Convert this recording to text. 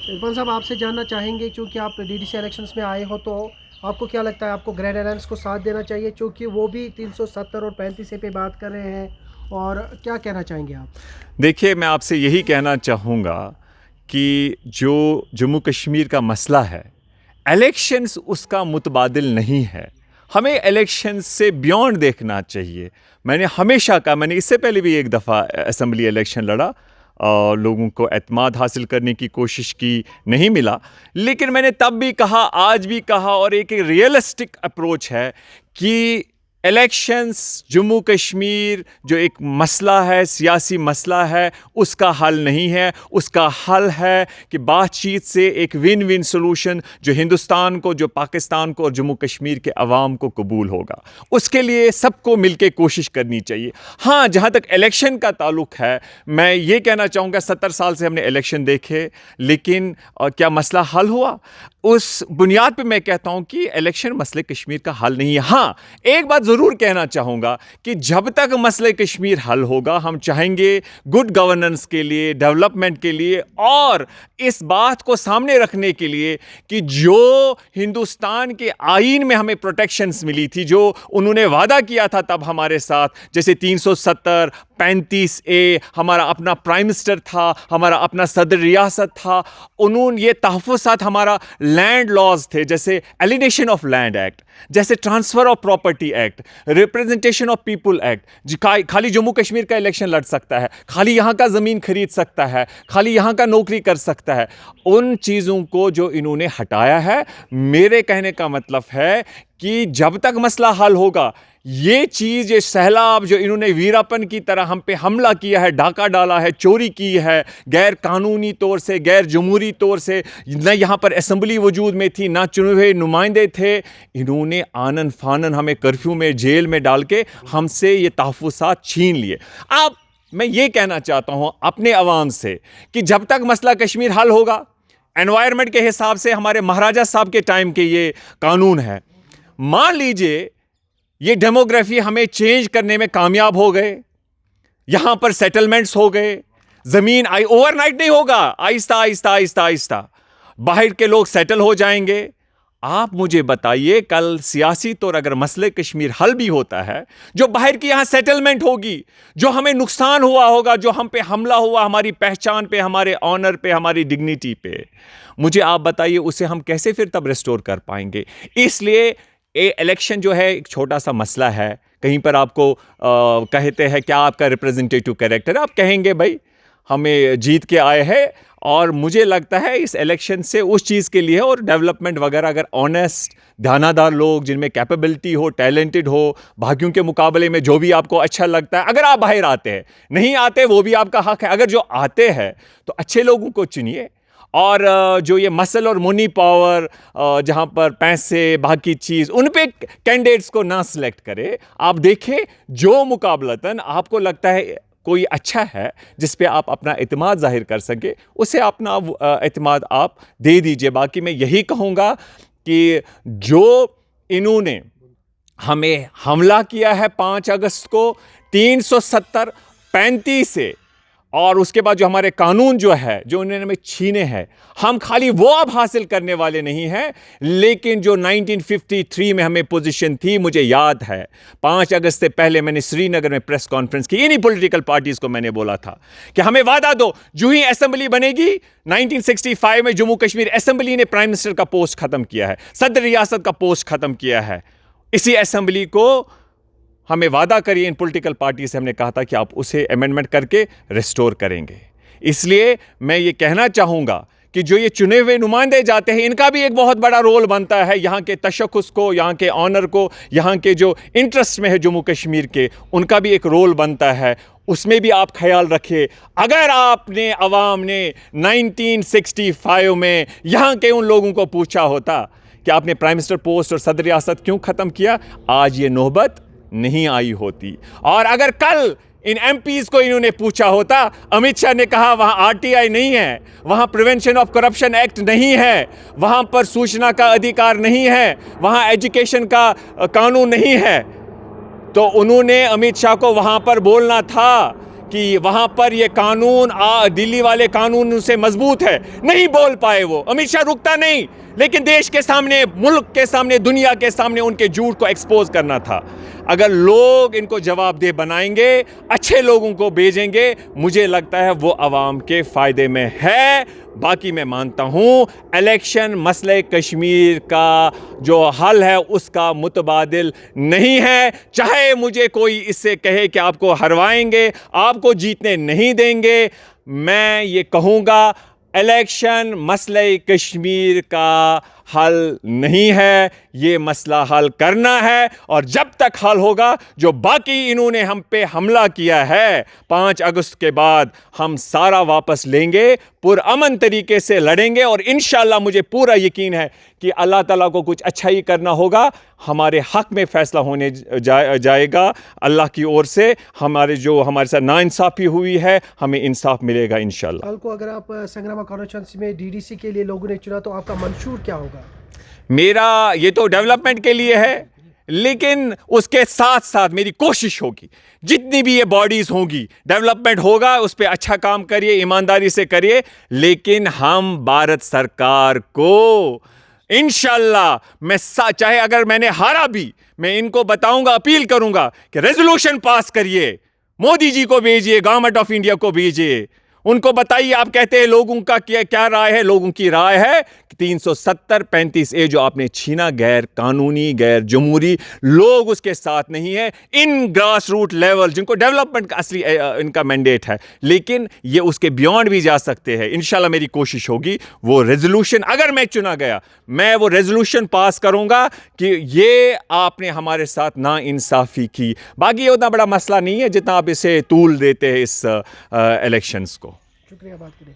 इरफान साहब, आपसे जानना चाहेंगे क्योंकि आप डीडीसी इलेक्शंस में आए हो, तो आपको क्या लगता है, आपको ग्रैंड अलायंस को साथ देना चाहिए क्योंकि वो भी 370 और 35 पे बात कर रहे हैं, और क्या कहना चाहेंगे आप? देखिए, मैं आपसे यही कहना चाहूँगा कि जो जम्मू कश्मीर का मसला है, इलेक्शंस उसका मुतबादिल नहीं है। हमें इलेक्शंस से बियॉन्ड देखना चाहिए। मैंने हमेशा कहा, मैंने इससे पहले भी एक दफ़ा असेंबली इलेक्शन लड़ा और लोगों को एतमाद हासिल करने की कोशिश की, नहीं मिला। लेकिन मैंने तब भी कहा, आज भी कहा, और एक रियलिस्टिक अप्रोच है कि इलेक्शंस जम्मू कश्मीर जो एक मसला है, सियासी मसला है, उसका हल नहीं है। उसका हल है कि बातचीत से एक विन विन सोल्यूशन जो हिंदुस्तान को, जो पाकिस्तान को और जम्मू कश्मीर के अवाम को कबूल होगा, उसके लिए सबको मिलकर कोशिश करनी चाहिए। हाँ, जहाँ तक इलेक्शन का ताल्लुक है, मैं ये कहना चाहूँगा 70 साल से हमने इलेक्शन देखे, लेकिन क्या मसला हल हुआ? उस बुनियाद पे मैं कहता हूं कि इलेक्शन मसले कश्मीर का हल नहीं है। हाँ, एक बात ज़रूर कहना चाहूँगा कि जब तक मसले कश्मीर हल होगा, हम चाहेंगे गुड गवर्नेंस के लिए, डेवलपमेंट के लिए, और इस बात को सामने रखने के लिए कि जो हिंदुस्तान के आईन में हमें प्रोटेक्शंस मिली थी, जो उन्होंने वादा किया था तब हमारे साथ, जैसे 370, 35A, हमारा अपना प्राइम मिनिस्टर था, हमारा अपना सदर रियासत था, उन्होंने ये तहफ़्फ़ुज़ात, हमारा लैंड लॉज थे, जैसे एलिनेशन ऑफ लैंड एक्ट, जैसे transfer of property act, representation of people act, खाली जम्मू कश्मीर का इलेक्शन लड़ सकता है, खाली यहाँ का ज़मीन खरीद सकता है, खाली यहाँ का नौकरी कर सकता है। उन चीज़ों को जो इन्होंने हटाया है, मेरे कहने का मतलब है कि जब तक मसला हल होगा, ये चीज़, ये सैलाब जो इन्होंने वीरापन की तरह हम पे हमला किया है, डाका डाला है, चोरी की है, गैर कानूनी तौर से, गैर जमहूरी तौर से, न यहाँ पर असेंबली वजूद में थी, ना चुने हुए नुमाइंदे थे, इन्होंने आनन फानन हमें कर्फ्यू में, जेल में डाल के हमसे ये तहफ़्फ़ुज़ात छीन लिए। अब मैं ये कहना चाहता हूँ अपने अवाम से कि जब तक मसला कश्मीर हल होगा, एनवायरनमेंट के हिसाब से हमारे महाराजा साहब के टाइम के ये कानून है, मान लीजिए ये डेमोग्राफी हमें चेंज करने में कामयाब हो गए, यहां पर सेटलमेंट्स हो गए, जमीन आई, ओवरनाइट नहीं होगा, आहिस्ता आहिस्ता आहिस्ता आहिस्ता बाहर के लोग सेटल हो जाएंगे। आप मुझे बताइए, कल सियासी तौर अगर मसले कश्मीर हल भी होता है, जो बाहर की यहां सेटलमेंट होगी, जो हमें नुकसान हुआ होगा, जो हम पे हमला हुआ, हमारी पहचान पे, हमारे ऑनर पे, हमारी डिग्निटी पे, मुझे आप बताइए उसे हम कैसे फिर तब रिस्टोर कर पाएंगे? इसलिए इलेक्शन जो है एक छोटा सा मसला है। कहीं पर आपको कहते हैं क्या आपका रिप्रेजेंटेटिव कैरेक्टर, आप कहेंगे भाई हमें जीत के आए हैं, और मुझे लगता है इस इलेक्शन से उस चीज़ के लिए, और डेवलपमेंट वगैरह, अगर ऑनेस्ट ध्यानादार लोग जिनमें कैपेबिलिटी हो, टैलेंटेड हो, बाकियों के मुकाबले में जो भी आपको अच्छा लगता है, अगर आप बाहर आते हैं, नहीं आते वो भी आपका हक है, अगर जो आते हैं तो अच्छे लोगों को चुनिए, और जो ये मसल और मनी पावर, जहाँ पर पैसे, बाकी चीज़, उन पे कैंडिडेट्स को ना सिलेक्ट करे। आप देखें जो मुकाबलतन आपको लगता है कोई अच्छा है, जिस पे आप अपना एतमाद जाहिर कर सके, उसे अपना एतमाद आप दे दीजिए। बाकी मैं यही कहूँगा कि जो इन्होंने हमें हमला किया है 5 अगस्त को 370, 35 से, और उसके बाद जो हमारे कानून जो है, जो उन्होंने हमें छीने हैं, हम खाली वो अब हासिल करने वाले नहीं हैं, लेकिन जो 1953 में हमें पोजीशन थी, मुझे याद है 5 अगस्त से पहले मैंने श्रीनगर में प्रेस कॉन्फ्रेंस की, इन्हीं पॉलिटिकल पार्टीज को मैंने बोला था कि हमें वादा दो, जो ही असेंबली बनेगी, 1965 में जम्मू कश्मीर असेंबली ने प्राइम मिनिस्टर का पोस्ट खत्म किया है, सदर रियासत का पोस्ट खत्म किया है, इसी असेंबली को हमें वादा करिए। इन पॉलिटिकल पार्टी से हमने कहा था कि आप उसे अमेंडमेंट करके रिस्टोर करेंगे। इसलिए मैं ये कहना चाहूँगा कि जो ये चुने हुए नुमाइंदे जाते हैं, इनका भी एक बहुत बड़ा रोल बनता है यहाँ के तशक्कुस को, यहाँ के ऑनर को, यहाँ के जो इंटरेस्ट में है जम्मू कश्मीर के, उनका भी एक रोल बनता है। उसमें भी आप ख्याल रखिए। अगर आपने अवाम ने 1965 में यहाँ के उन लोगों को पूछा होता कि आपने प्राइम मिनिस्टर पोस्ट और सदर रियासत क्यों ख़त्म किया, आज ये नौबत नहीं आई होती। और अगर कल इन एमपीज को इन्होंने पूछा होता, अमित शाह ने कहा वहां आरटीआई नहीं है, वहां प्रिवेंशन ऑफ करप्शन एक्ट नहीं है, वहां पर सूचना का अधिकार नहीं है, वहां एजुकेशन का कानून नहीं है, तो उन्होंने अमित शाह को वहां पर बोलना था कि वहाँ पर ये कानून दिल्ली वाले कानून से मजबूत है, नहीं बोल पाए वो। अमित शाह रुकता नहीं, लेकिन देश के सामने, मुल्क के सामने, दुनिया के सामने उनके झूठ को एक्सपोज करना था। अगर लोग इनको जवाबदेह बनाएंगे, अच्छे लोगों को भेजेंगे, मुझे लगता है वो आवाम के फ़ायदे में है। बाकी मैं मानता हूँ इलेक्शन मसले कश्मीर का जो हल है उसका मुतबादिल नहीं है। चाहे मुझे कोई इससे कहे कि आपको हरवाएंगे, आपको जीतने नहीं देंगे, मैं ये कहूँगा इलेक्शन मसले कश्मीर का हल नहीं है, ये मसला हल करना है। और जब तक हल होगा, जो बाकी इन्होंने हम पे हमला किया है 5 अगस्त के बाद, हम सारा वापस लेंगे, पुरअमन तरीके से लड़ेंगे और इंशाअल्लाह मुझे पूरा यकीन है कि अल्लाह ताला को कुछ अच्छा ही करना होगा, हमारे हक में फैसला होने जाएगा अल्लाह की ओर से। हमारे साथ नाइंसाफ़ी हुई है, हमें इंसाफ मिलेगा इंशाअल्लाह। कल को अगर आप संग्राम कॉन्स्टिट्यूंसी में डीडीसी के लिए लोगों ने चुना तो आपका मंशूर क्या होगा? मेरा ये तो डेवलपमेंट के लिए है, लेकिन उसके साथ साथ मेरी कोशिश होगी, जितनी भी ये बॉडीज़ होंगी, डेवलपमेंट होगा, उस पर अच्छा काम करिए, ईमानदारी से करिए। लेकिन हम भारत सरकार को इंशाल्लाह, मैं चाहे अगर मैंने हारा भी, मैं इनको बताऊंगा, अपील करूंगा कि रेजोल्यूशन पास करिए, मोदी जी को भेजिए, गवर्नमेंट ऑफ इंडिया को भेजिए, उनको बताइए। आप कहते हैं लोगों का क्या राय है? लोगों की राय है कि 370-35A जो आपने छीना, गैर कानूनी, गैर जमहूरी, लोग उसके साथ नहीं है। इन ग्रास रूट लेवल जिनको डेवलपमेंट का असली इनका मैंडेट है, लेकिन ये उसके बियॉन्ड भी जा सकते हैं। इंशाल्लाह मेरी कोशिश होगी वो रेजोल्यूशन, अगर मैं चुना गया, मैं वो रेजोल्यूशन पास करूंगा कि ये आपने हमारे साथ ना इंसाफी की। बाकी ये उतना बड़ा मसला नहीं है जितना आप इसे तूल देते हैं इस इलेक्शंस को। शुक्रिया बात के लिए।